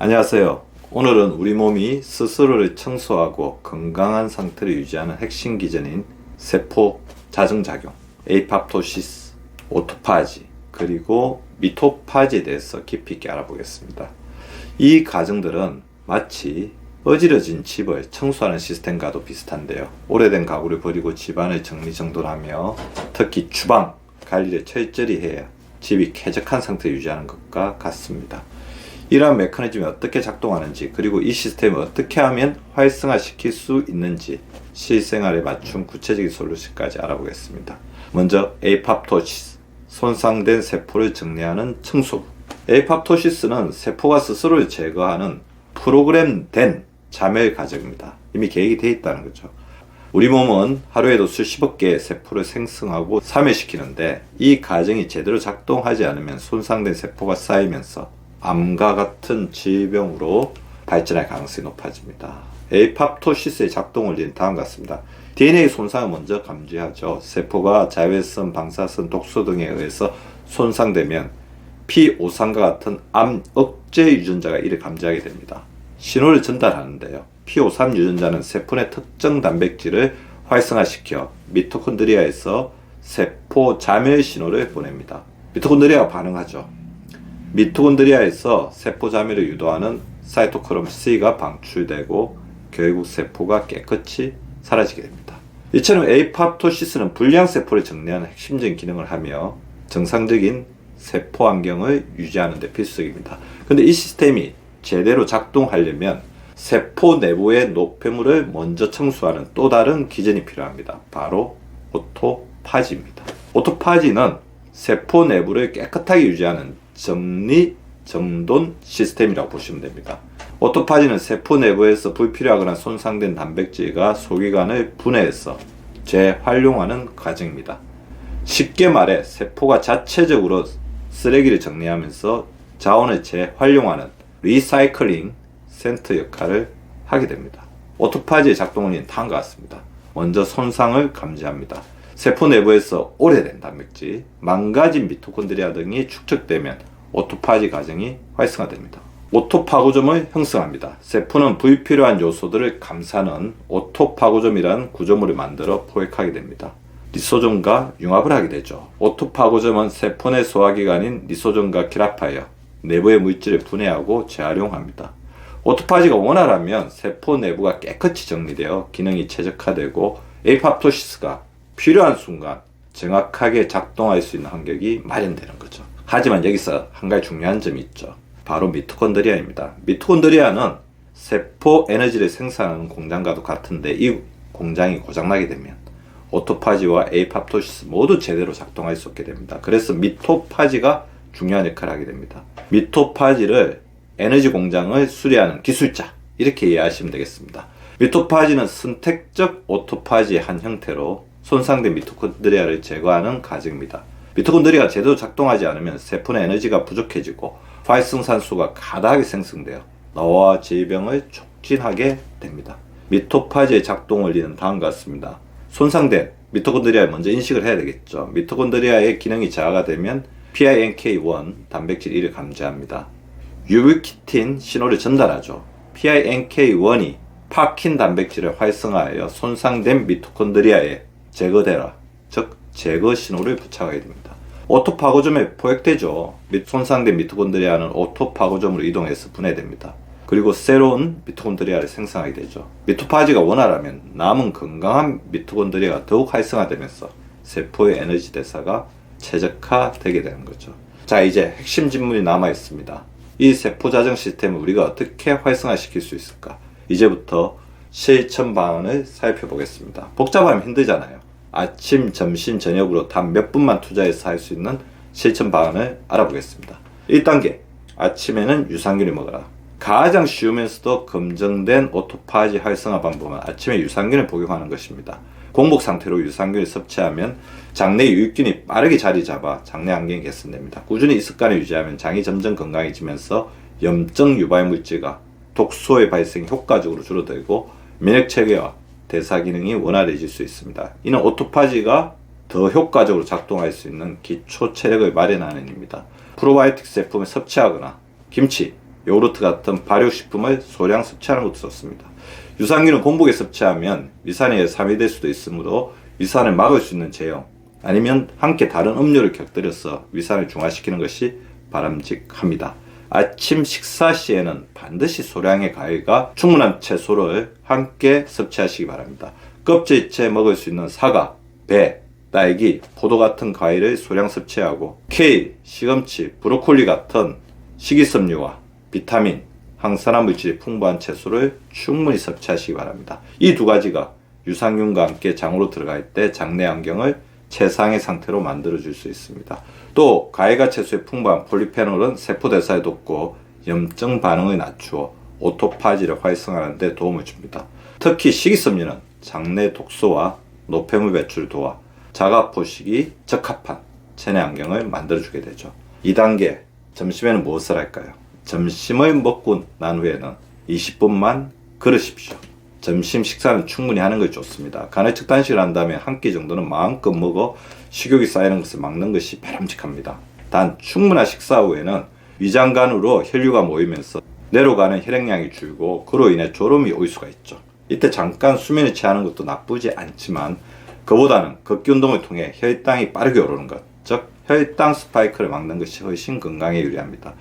안녕하세요. 오늘은 우리 몸이 스스로를 청소하고 건강한 상태를 유지하는 핵심 기전인 세포 자정작용, 에이팝토시스, 오토파지, 그리고 미토파지에 대해서 깊이 있게 알아보겠습니다. 이 과정들은 마치 어지러진 집을 청소하는 시스템과도 비슷한데요. 오래된 가구를 버리고 집안을 정리정돈하며 특히 주방 관리를 철저히 해야 집이 쾌적한 상태를 유지하는 것과 같습니다. 이러한 메커니즘이 어떻게 작동하는지, 그리고 이 시스템을 어떻게 하면 활성화시킬 수 있는지 실생활에 맞춘 구체적인 솔루션까지 알아보겠습니다. 먼저 에이팝토시스, 손상된 세포를 정리하는 청소부. 에이팝토시스는 세포가 스스로를 제거하는 프로그램된 자멸 과정입니다. 이미 계획이 되어 있다는 거죠. 우리 몸은 하루에도 수십억 개의 세포를 생성하고 사멸시키는데, 이 과정이 제대로 작동하지 않으면 손상된 세포가 쌓이면서 암과 같은 질병으로 발전할 가능성이 높아집니다. 에이팝토시스의 작동 원리는 다음과 같습니다. DNA 손상을 먼저 감지하죠. 세포가 자외선, 방사선, 독소 등에 의해서 손상되면 P53과 같은 암 억제 유전자가 이를 감지하게 됩니다. 신호를 전달하는데요. P53 유전자는 세포 내 특정 단백질을 활성화시켜 미토콘드리아에서 세포 자멸 신호를 보냅니다. 미토콘드리아가 반응하죠. 미토콘드리아에서 세포 자멸을 유도하는 사이토크롬 C가 방출되고 결국 세포가 깨끗이 사라지게 됩니다. 이처럼 에이팝토시스는 불량 세포를 정리하는 핵심적인 기능을 하며 정상적인 세포 환경을 유지하는 데 필수적입니다. 그런데 이 시스템이 제대로 작동하려면 세포 내부의 노폐물을 먼저 청소하는 또 다른 기전이 필요합니다. 바로 오토파지입니다. 오토파지는 세포 내부를 깨끗하게 유지하는 정리, 정돈 시스템이라고 보시면 됩니다. 오토파지는 세포 내부에서 불필요하거나 손상된 단백질과 소기관을 분해해서 재활용하는 과정입니다. 쉽게 말해 세포가 자체적으로 쓰레기를 정리하면서 자원을 재활용하는 리사이클링 센터 역할을 하게 됩니다. 오토파지의 작동은 다음과 같습니다. 먼저 손상을 감지합니다. 세포 내부에서 오래된 단백질, 망가진 미토콘드리아 등이 축적되면 오토파지 과정이 활성화됩니다. 오토파고점을 형성합니다. 세포는 불필요한 요소들을 감싸는 오토파고점이라는 구조물을 만들어 포획하게 됩니다. 리소좀과 융합을 하게 되죠. 오토파고점은 세포 내 소화기관인 리소좀과 결합하여 내부의 물질을 분해하고 재활용합니다. 오토파지가 원활하면 세포 내부가 깨끗이 정리되어 기능이 최적화되고 에이팝토시스가 필요한 순간 정확하게 작동할 수 있는 환경이 마련되는 거죠. 하지만 여기서 한 가지 중요한 점이 있죠. 바로 미토콘드리아입니다. 미토콘드리아는 세포 에너지를 생산하는 공장과도 같은데, 이 공장이 고장나게 되면 오토파지와 에이팝토시스 모두 제대로 작동할 수 없게 됩니다. 그래서 미토파지가 중요한 역할을 하게 됩니다. 미토파지를 에너지 공장을 수리하는 기술자, 이렇게 이해하시면 되겠습니다. 미토파지는 선택적 오토파지의 한 형태로 손상된 미토콘드리아를 제거하는 과정입니다. 미토콘드리아가 제대로 작동하지 않으면 세포 내 에너지가 부족해지고 활성산소가 과다하게 생성되어 노화와 질병을 촉진하게 됩니다. 미토파지의 작동 원리는 다음과 같습니다. 손상된 미토콘드리아를 먼저 인식을 해야 되겠죠. 미토콘드리아의 기능이 저하가 되면 PINK1 단백질 1을 감지합니다. 유비키틴 신호를 전달하죠. PINK1이 파킨 단백질을 활성화하여 손상된 미토콘드리아에 제거되라, 즉 제거 신호를 부착하게 됩니다. 오토파고점에 포획되죠. 손상된 미토콘드리아는 오토파고점으로 이동해서 분해됩니다. 그리고 새로운 미토콘드리아를 생성하게 되죠. 미토파지가 원활하면 남은 건강한 미토콘드리아가 더욱 활성화되면서 세포의 에너지 대사가 최적화되게 되는 거죠. 자, 이제 핵심 질문이 남아 있습니다. 이 세포 자정 시스템을 우리가 어떻게 활성화시킬 수 있을까? 이제부터 실천 방안을 살펴보겠습니다. 복잡하면 힘들잖아요. 아침, 점심, 저녁으로 단 몇 분만 투자해서 할 수 있는 실천 방안을 알아보겠습니다. 1단계, 아침에는 유산균을 먹어라. 가장 쉬우면서도 검증된 오토파지 활성화 방법은 아침에 유산균을 복용하는 것입니다. 공복 상태로 유산균을 섭취하면 장내 유익균이 빠르게 자리 잡아 장내 환경이 개선됩니다. 꾸준히 이 습관을 유지하면 장이 점점 건강해지면서 염증 유발 물질과 독소의 발생이 효과적으로 줄어들고 면역 체계와 대사 기능이 원활해질 수 있습니다. 이는 오토파지가 더 효과적으로 작동할 수 있는 기초 체력을 마련하는 일입니다. 프로바이오틱 제품을 섭취하거나 김치, 요구르트 같은 발효식품을 소량 섭취하는 것도 좋습니다. 유산균은 공복에 섭취하면 위산에 의해 삼위될 수도 있으므로 위산을 막을 수 있는 제형 아니면 함께 다른 음료를 곁들여서 위산을 중화시키는 것이 바람직합니다. 아침 식사 시에는 반드시 소량의 과일과 충분한 채소를 함께 섭취하시기 바랍니다. 껍질째 먹을 수 있는 사과, 배, 딸기, 포도 같은 과일을 소량 섭취하고 케일, 시금치, 브로콜리 같은 식이섬유와 비타민, 항산화 물질이 풍부한 채소를 충분히 섭취하시기 바랍니다. 이 두 가지가 유산균과 함께 장으로 들어갈 때 장내 환경을 최상의 상태로 만들어줄 수 있습니다. 또 과일과 채소에 풍부한 폴리페놀은 세포 대사에 돕고 염증 반응을 낮추어 오토파지를 활성화하는 데 도움을 줍니다. 특히 식이섬유는 장내 독소와 노폐물 배출을 도와 자가포식이 적합한 체내 환경을 만들어주게 되죠. 2단계, 점심에는 무엇을 할까요? 점심을 먹고 난 후에는 20분만 걸으십시오. 점심 식사는 충분히 하는 것이 좋습니다. 간헐적 단식을 한다면 한 끼 정도는 마음껏 먹어 식욕이 쌓이는 것을 막는 것이 바람직합니다. 단 충분한 식사 후에는 위장관으로 혈류가 모이면서 내려가는 혈액량이 줄고 그로 인해 졸음이 올 수가 있죠. 이때 잠깐 수면에 취하는 것도 나쁘지 않지만 그보다는 걷기 운동을 통해 혈당이 빠르게 오르는 것, 즉 혈당 스파이크를 막는 것이 훨씬 건강에 유리합니다.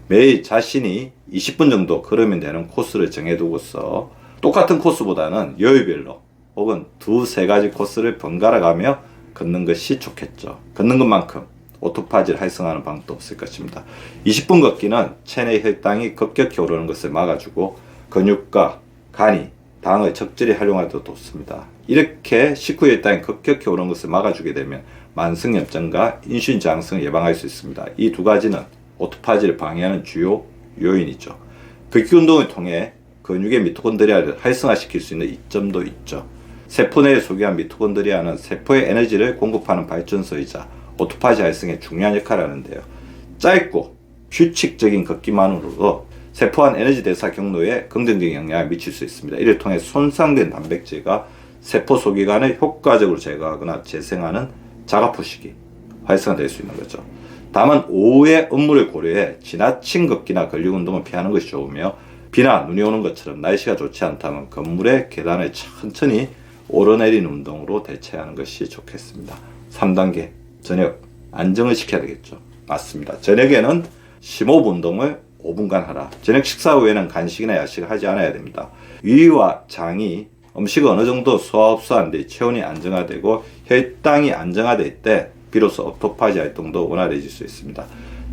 매일 자신이 20분 정도 걸으면 되는 코스를 정해두고서 똑같은 코스보다는 요일별로 혹은 두세 가지 코스를 번갈아 가며 걷는 것이 좋겠죠. 걷는 것만큼 오토파지를 활성화하는 방법도 없을 것입니다. 20분 걷기는 체내 혈당이 급격히 오르는 것을 막아주고 근육과 간이 당을 적절히 활용하도록 돕습니다. 이렇게 식후 혈당이 급격히 오르는 것을 막아주게 되면 만성염증과 인슐린 저항성을 예방할 수 있습니다. 이 두 가지는 오토파지를 방해하는 주요 요인이죠. 걷기 운동을 통해 근육의 미토콘드리아를 활성화시킬 수 있는 이점도 있죠. 세포 내에 소개한 미토콘드리아는 세포의 에너지를 공급하는 발전소이자 오토파지 활성에 중요한 역할을 하는데요. 짧고 규칙적인 걷기만으로도 세포 안 에너지 대사 경로에 긍정적인 영향을 미칠 수 있습니다. 이를 통해 손상된 단백질과 세포 소기관을 효과적으로 제거하거나 재생하는 자가포식이 활성화될 수 있는 거죠. 다만 오후에 업무를 고려해 지나친 걷기나 근력 운동을 피하는 것이 좋으며 비나 눈이 오는 것처럼 날씨가 좋지 않다면 건물의 계단을 천천히 오르내리는 운동으로 대체하는 것이 좋겠습니다. 3단계, 저녁 안정을 시켜야 되겠죠. 맞습니다. 저녁에는 심호흡 운동을 5분간 하라. 저녁 식사 후에는 간식이나 야식을 하지 않아야 됩니다. 위와 장이 음식을 어느 정도 소화 흡수한 뒤 체온이 안정화되고 혈당이 안정화될 때 비로소 오토파지 활동도 원활해질 수 있습니다.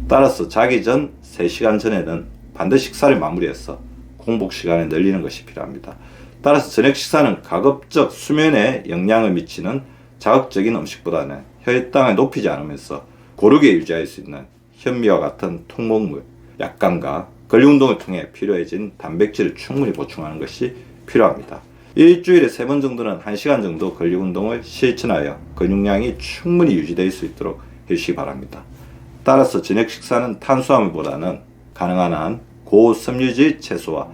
따라서 자기 전 3시간 전에는 반드시 식사를 마무리해서 공복 시간을 늘리는 것이 필요합니다. 따라서 저녁 식사는 가급적 수면에 영향을 미치는 자극적인 음식보다는 혈당을 높이지 않으면서 고르게 유지할 수 있는 현미와 같은 통곡물, 약간과 근력 운동을 통해 필요해진 단백질을 충분히 보충하는 것이 필요합니다. 일주일에 3번 정도는 1시간 정도 근력 운동을 실천하여 근육량이 충분히 유지될 수 있도록 해주시기 바랍니다. 따라서 저녁 식사는 탄수화물보다는 가능한 한 고섬유질 채소와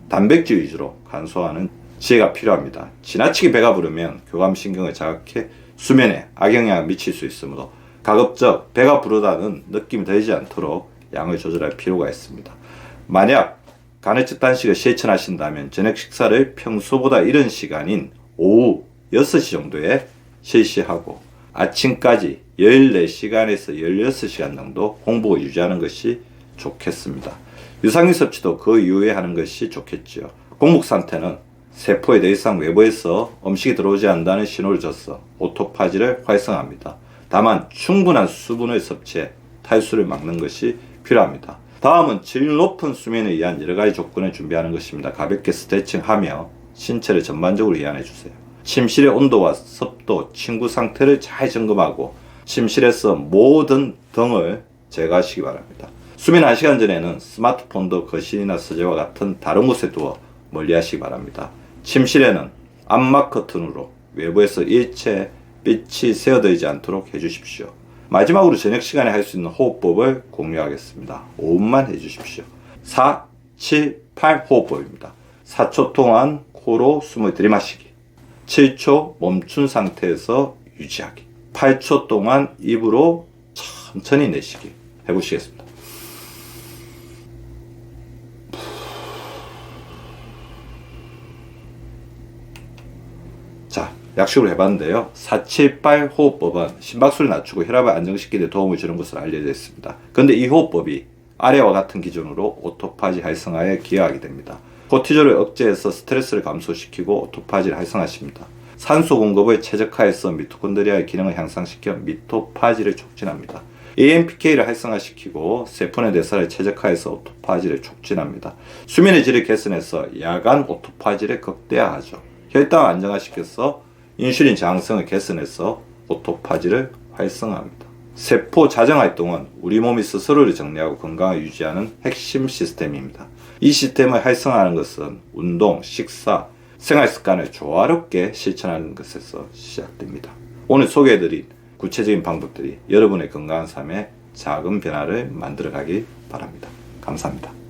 단백질 위주로 간소화하는 지혜가 필요합니다. 지나치게 배가 부르면 교감신경을 자극해 수면에 악영향을 미칠 수 있으므로 가급적 배가 부르다는 느낌이 들지 않도록 양을 조절할 필요가 있습니다. 만약 간헐적 단식을 실천하신다면 저녁 식사를 평소보다 이른 시간인 오후 6시 정도에 실시하고 아침까지 14시간에서 16시간 정도 공복을 유지하는 것이 좋겠습니다. 유산균 섭취도 그 이후에 하는 것이 좋겠지요. 공복 상태는 세포에 더 이상 외부에서 음식이 들어오지 않는다는 신호를 줘서 오토파지를 활성화합니다. 다만 충분한 수분을 섭취해 탈수를 막는 것이 필요합니다. 다음은 질 높은 수면에 의한 여러가지 조건을 준비하는 것입니다. 가볍게 스트레칭하며 신체를 전반적으로 이완해주세요. 침실의 온도와 습도, 침구 상태를 잘 점검하고 침실에서 모든 등을 제거하시기 바랍니다. 수면 1시간 전에는 스마트폰도 거실이나 서재와 같은 다른 곳에 두어 멀리하시기 바랍니다. 침실에는 암막 커튼으로 외부에서 일체 빛이 새어들지 않도록 해주십시오. 마지막으로 저녁 시간에 할 수 있는 호흡법을 공유하겠습니다. 5분만 해주십시오. 4, 7, 8 호흡법입니다. 4초 동안 코로 숨을 들이마시기, 7초 멈춘 상태에서 유지하기, 8초 동안 입으로 천천히 내쉬기 해보시겠습니다. 약식으로 해봤는데요. 478 호흡법은 심박수를 낮추고 혈압을 안정시키는 데 도움을 주는 것으로 알려져 있습니다. 그런데 이 호흡법이 아래와 같은 기준으로 오토파지 활성화에 기여하게 됩니다. 코티졸을 억제해서 스트레스를 감소시키고 오토파지를 활성화시킵니다. 산소 공급을 최적화해서 미토콘드리아의 기능을 향상시켜 미토파지를 촉진합니다. AMPK를 활성화시키고 세포 내 대사를 최적화해서 오토파지를 촉진합니다. 수면의 질을 개선해서 야간 오토파지를 극대화하죠. 혈당을 안정화시켜서 인슐린 저항성을 개선해서 오토파지를 활성화합니다. 세포 자정활동은 우리 몸이 스스로를 정리하고 건강을 유지하는 핵심 시스템입니다. 이 시스템을 활성화하는 것은 운동, 식사, 생활습관을 조화롭게 실천하는 것에서 시작됩니다. 오늘 소개해드린 구체적인 방법들이 여러분의 건강한 삶에 작은 변화를 만들어가길 바랍니다. 감사합니다.